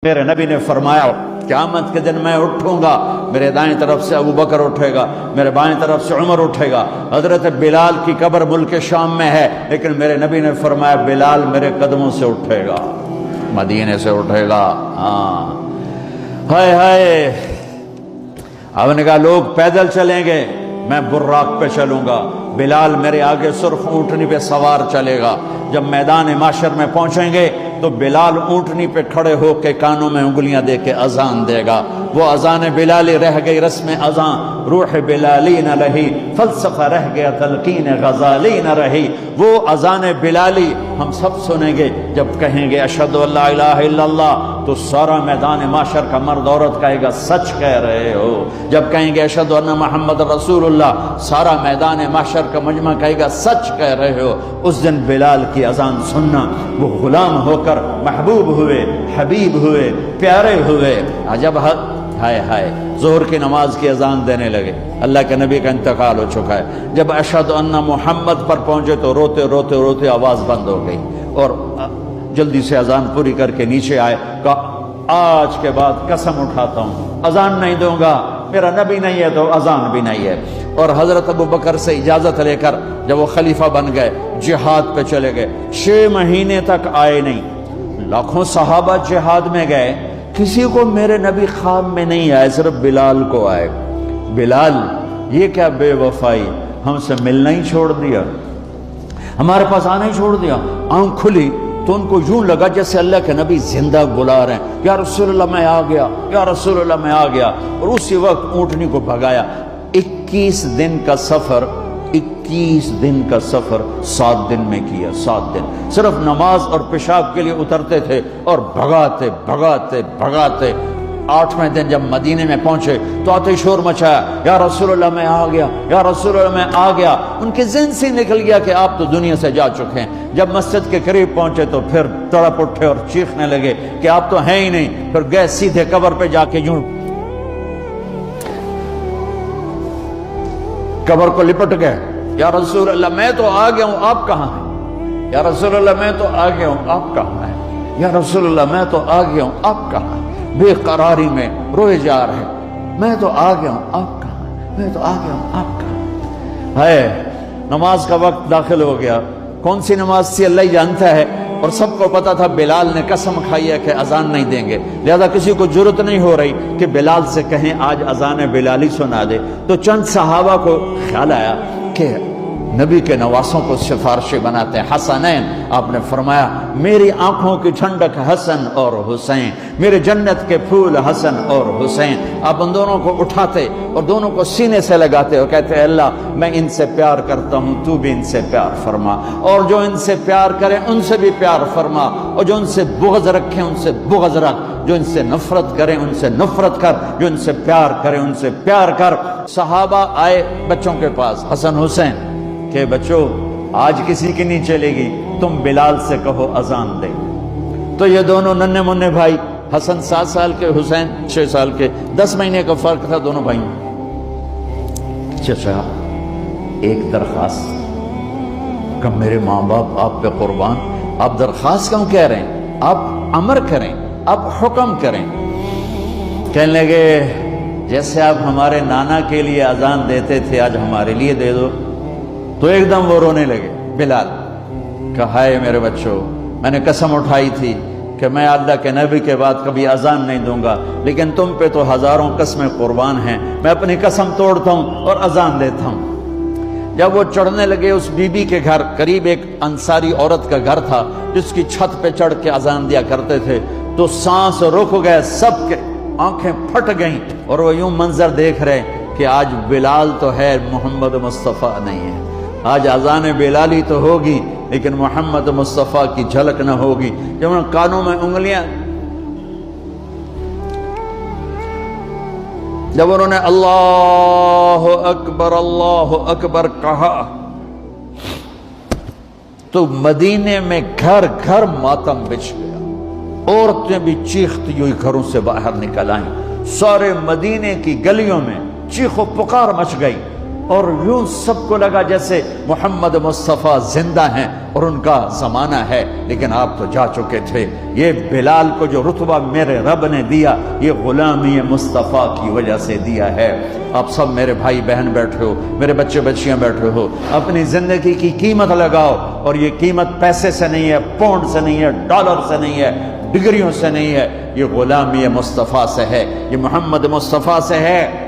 میرے نبی نے فرمایا قیامت کے دن میں اٹھوں گا، میرے دائیں طرف سے ابو بکر اٹھے گا، میرے بائیں طرف سے عمر اٹھے گا۔ حضرت بلال کی قبر ملک شام میں ہے، لیکن میرے نبی نے فرمایا بلال میرے قدموں سے اٹھے گا، مدینے سے اٹھے گا۔ ہائے ہائے، اب نے کہا لوگ پیدل چلیں گے، میں براق پہ چلوں گا، بلال میرے آگے سرخ اونٹنی پہ سوار چلے گا۔ جب میدان معاشر میں پہنچیں گے تو بلال اونٹنی پہ کھڑے ہو کے کانوں میں انگلیاں دے کے اذان دے گا۔ وہ اذان بلالی رہ گئی رسم اذان، روح بلالی نہ رہی، فلسفہ رہ گیا تلقین غزالی نہ رہی۔ وہ اذان بلالی ہم سب سنیں گے جب کہیں گے اشہد ان لا الہ الا اللہ، تو سارا میدان معاشر کا مرد عورت کہے گا سچ کہہ رہے ہو۔ جب کہیں گے اشہد ان محمد رسول اللہ، سارا میدان معاشر کا مجمع کہے گا سچ کہہ رہے ہو۔ اس دن بلال کی اذان سننا، وہ غلام ہو کر محبوب ہوئے، حبیب ہوئے، پیارے ہوئے۔ جب ہائے ہائے ظہر کی نماز کی اذان دینے لگے، اللہ کے نبی کا انتقال ہو چکا ہے، جب اشہد ان محمد پر پہنچے تو روتے روتے روتے آواز بند ہو گئی، اور جلدی سے اذان پوری کر کے نیچے آئے، کہا آج کے بعد قسم اٹھاتا ہوں اذان نہیں دوں گا، میرا نبی نہیں ہے تو اذان بھی نہیں ہے۔ اور حضرت ابو بکر سے اجازت لے کر جب وہ خلیفہ بن گئے، جہاد پہ چلے گئے، 6 مہینے تک آئے نہیں۔ لاکھوں صحابہ جہاد میں گئے، کسی کو میرے نبی خواب میں نہیں آئے، صرف بلال کو آئے۔ بلال یہ کیا بے وفائی، ہم سے ملنا ہی چھوڑ دیا، ہمارے پاس آنا ہی چھوڑ دیا۔ آنکھ کھلی تو ان کو یوں لگا جیسے اللہ کے نبی زندہ بلا رہے ہیں، یا رسول اللہ میں آ گیا، یا رسول اللہ میں آ گیا۔ اور اسی وقت اونٹنی کو بھگایا۔ 21 دن کا سفر، 21 دن کا سفر 7 دن میں کیا، 7 دن صرف نماز اور پیشاب کے لیے اترتے تھے اور بھگاتے بھگاتے بھگاتے۔ 8ویں دن جب مدینے میں پہنچے تو آتے شور مچایا، یا رسول اللہ میں آ گیا، یا رسول اللہ میں آ گیا۔ ان کے ذہن سے نکل گیا کہ آپ تو دنیا سے جا چکے ہیں۔ جب مسجد کے قریب پہنچے تو پھر تڑپ اٹھے اور چیخنے لگے کہ آپ تو ہیں ہی نہیں۔ پھر گئے سیدھے قبر پہ جا کے یوں قبر کو لپٹ گئے، یا رسول اللہ میں تو آ گیا ہوں، آپ کہاں ہیں؟ یا رسول اللہ میں تو آ گیا ہوں، آپ کہاں ہیں؟ یا رسول اللہ میں تو آ گیا ہوں، آپ کہاں ہیں؟ بے قراری میں روئے جا رہے، میں تو آ گیا ہوں، آپ کہاں ہیں؟ میں تو آ گیا ہوں، آپ کہاں ہیں؟ نماز کا وقت داخل ہو گیا۔ کون سی نماز تھی اللہ ہی جانتا ہے، اور سب کو پتا تھا بلال نے قسم کھائی ہے کہ اذان نہیں دیں گے، لہذا کسی کو جرت نہیں ہو رہی کہ بلال سے کہیں آج اذان بلالی سنا دے۔ تو چند صحابہ کو خیال آیا کہ نبی کے نواسوں کو سفارشی بناتے ہیں، حسنین۔ آپ نے فرمایا میری آنکھوں کی ٹھنڈک حسن اور حسین، میرے جنت کے پھول حسن اور حسین۔ آپ ان دونوں کو اٹھاتے اور دونوں کو سینے سے لگاتے اور کہتے ہیں اللہ میں ان سے پیار کرتا ہوں، تو بھی ان سے پیار فرما، اور جو ان سے پیار کرے ان سے بھی پیار فرما، اور جو ان سے بغض رکھیں ان سے بغض رکھ، جو ان سے نفرت کریں ان سے نفرت کر، جو ان سے پیار کریں ان سے پیار کر۔ صحابہ آئے بچوں کے پاس، حسن حسین، کہ بچوں آج کسی کی نہیں چلے گی، تم بلال سے کہو اذان دے۔ تو یہ دونوں ننھے منھے بھائی، حسن 7 سال کے، حسین 6 سال کے، 10 مہینے کا فرق تھا دونوں بھائیوں۔ چچا ایک درخواست، کہ میرے ماں باپ آپ پہ قربان، آپ درخواست کیوں کہہ رہے ہیں؟ آپ امر کریں، آپ حکم کریں۔ کہنے لگے جیسے آپ ہمارے نانا کے لیے اذان دیتے تھے آج ہمارے لیے دے دو۔ تو ایک دم وہ رونے لگے بلال، کہا ہائے میرے بچوں، میں نے قسم اٹھائی تھی کہ میں اللہ کے نبی کے بعد کبھی اذان نہیں دوں گا، لیکن تم پہ تو ہزاروں قسمیں قربان ہیں، میں اپنی قسم توڑتا ہوں اور اذان دیتا ہوں۔ جب وہ چڑھنے لگے اس بی بی کے گھر، قریب ایک انصاری عورت کا گھر تھا جس کی چھت پہ چڑھ کے اذان دیا کرتے تھے، تو سانس رک گئے سب کے، آنکھیں پھٹ گئیں، اور وہ یوں منظر دیکھ رہے کہ آج بلال تو ہے، محمد مصطفیٰ نہیں ہے۔ آج اذان بلالی تو ہوگی لیکن محمد مصطفیٰ کی جھلک نہ ہوگی۔ جب ان کانوں میں انگلیاں، جب انہوں نے اللہ اکبر کہا تو مدینے میں گھر گھر ماتم بچھ گیا، عورتیں بھی چیختی ہوئی گھروں سے باہر نکل آئیں، سارے مدینے کی گلیوں میں چیخ و پکار مچ گئی۔ اور یوں سب کو لگا جیسے محمد مصطفیٰ زندہ ہیں اور ان کا زمانہ ہے، لیکن آپ تو جا چکے تھے۔ یہ بلال کو جو رتبہ میرے رب نے دیا، یہ غلامی مصطفیٰ کی وجہ سے دیا ہے۔ آپ سب میرے بھائی بہن بیٹھے ہو، میرے بچے بچیاں بیٹھے ہو، اپنی زندگی کی قیمت لگاؤ، اور یہ قیمت پیسے سے نہیں ہے، پاؤنڈ سے نہیں ہے، ڈالر سے نہیں ہے، ڈگریوں سے نہیں ہے، یہ غلامی مصطفیٰ سے ہے، یہ محمد مصطفیٰ سے ہے۔